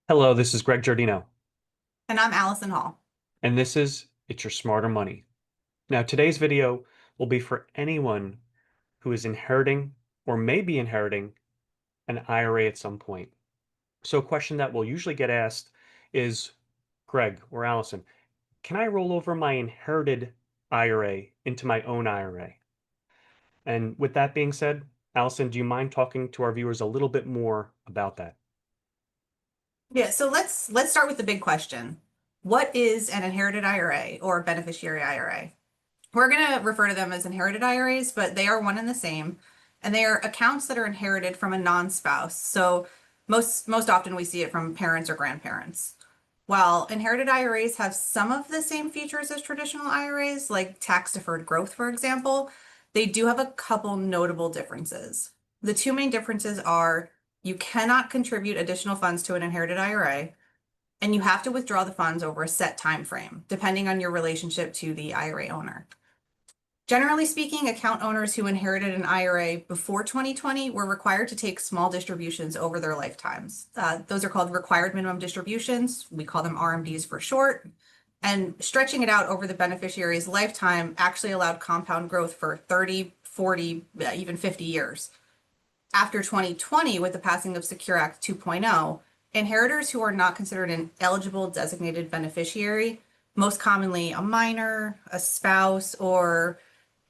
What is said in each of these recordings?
Hello, this is Greg Giardino, And I'm Alison Hall. and this is It's Your Smarter Money. Now, today's video will be for anyone who is inheriting or may be inheriting an IRA at some point. So, a question that will usually get asked is, Greg or Allison, can I roll over my inherited IRA into my own IRA? And with that being said, Allison, do you mind talking to our viewers a little bit more about that? Yeah, so let's start with the big question. What is an inherited IRA or a beneficiary IRA? We're going to refer to them as inherited IRAs, but they are one and the same, and they are accounts that are inherited from a non-spouse. So most often we see it from parents or grandparents. While inherited IRAs have some of the same features as traditional IRAs, like tax deferred growth, for example, they do have a couple notable differences. The two main differences are you cannot contribute additional funds to an inherited IRA, and you have to withdraw the funds over a set time frame, depending on your relationship to the IRA owner. Generally speaking, account owners who inherited an IRA before 2020 were required to take small distributions over their lifetimes. Those are called required minimum distributions. We call them RMDs for short. And stretching it out over the beneficiary's lifetime actually allowed compound growth for 30, 40, even 50 years. After 2020, with the passing of Secure Act 2.0, inheritors who are not considered an eligible designated beneficiary, most commonly a minor, a spouse, or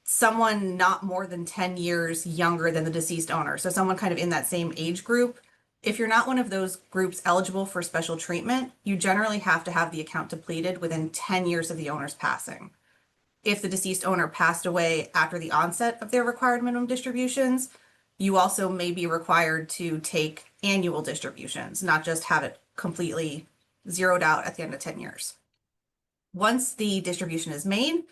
someone not more than 10 years younger than the deceased owner. So someone kind of in that same age group. If you're not one of those groups eligible for special treatment, you generally have to have the account depleted within 10 years of the owner's passing. If the deceased owner passed away after the onset of their required minimum distributions, you also may be required to take annual distributions, not just have it completely zeroed out at the end of 10 years. Once the distribution is made,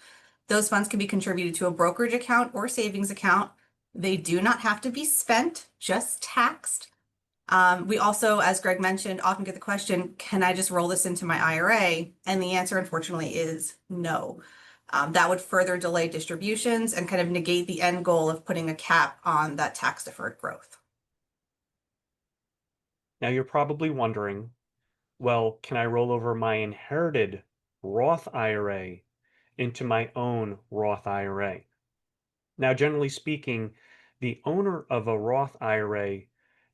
those funds can be contributed to a brokerage account or savings account. They do not have to be spent, just taxed. We also, as Greg mentioned, often get the question, can I just roll this into my IRA? And the answer, unfortunately, is no. That would further delay distributions and kind of negate the end goal of putting a cap on that tax deferred growth. Now, you're probably wondering, well, can I roll over my inherited Roth IRA into my own Roth IRA? Now, generally speaking, the owner of a Roth IRA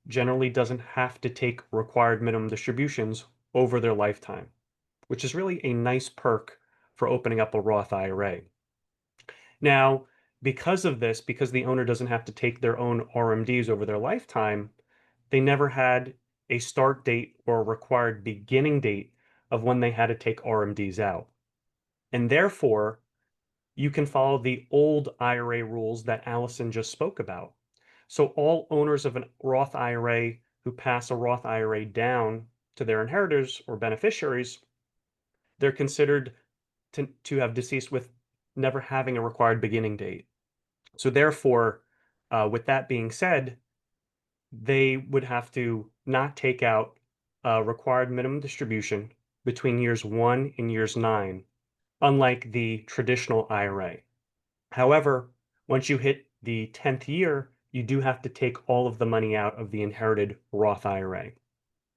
generally doesn't have to take required minimum distributions over their lifetime, which is really a nice perk for opening up a Roth IRA. Now, because of this, because the owner doesn't have to take their own RMDs over their lifetime, they never had a start date or a required beginning date of when they had to take RMDs out. And therefore, you can follow the old IRA rules that Allison just spoke about. So all owners of a Roth IRA who pass a Roth IRA down to their inheritors or beneficiaries, they're considered to have deceased with never having a required beginning date. So therefore, with that being said, they would have to not take out a required minimum distribution between years 1 and years 9, unlike the traditional IRA. However, once you hit the 10th year, you do have to take all of the money out of the inherited Roth IRA.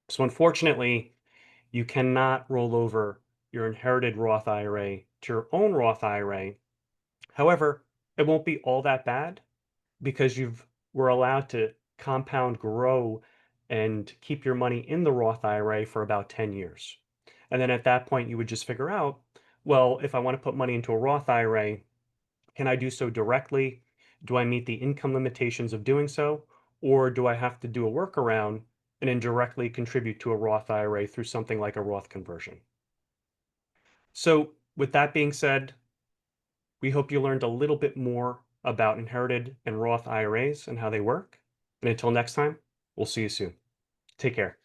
So unfortunately, you cannot roll over your inherited Roth IRA to your own Roth IRA. However, it won't be all that bad because you've were allowed to compound grow and keep your money in the Roth IRA for about 10 years. And then at that point, you would just figure out, well, if I want to put money into a Roth IRA, can I do so directly? Do I meet the income limitations of doing so? Or do I have to do a workaround and indirectly contribute to a Roth IRA through something like a Roth conversion? So, with that being said, we hope you learned a little bit more about inherited and Roth IRAs and how they work. And until next time, we'll see you soon. Take care.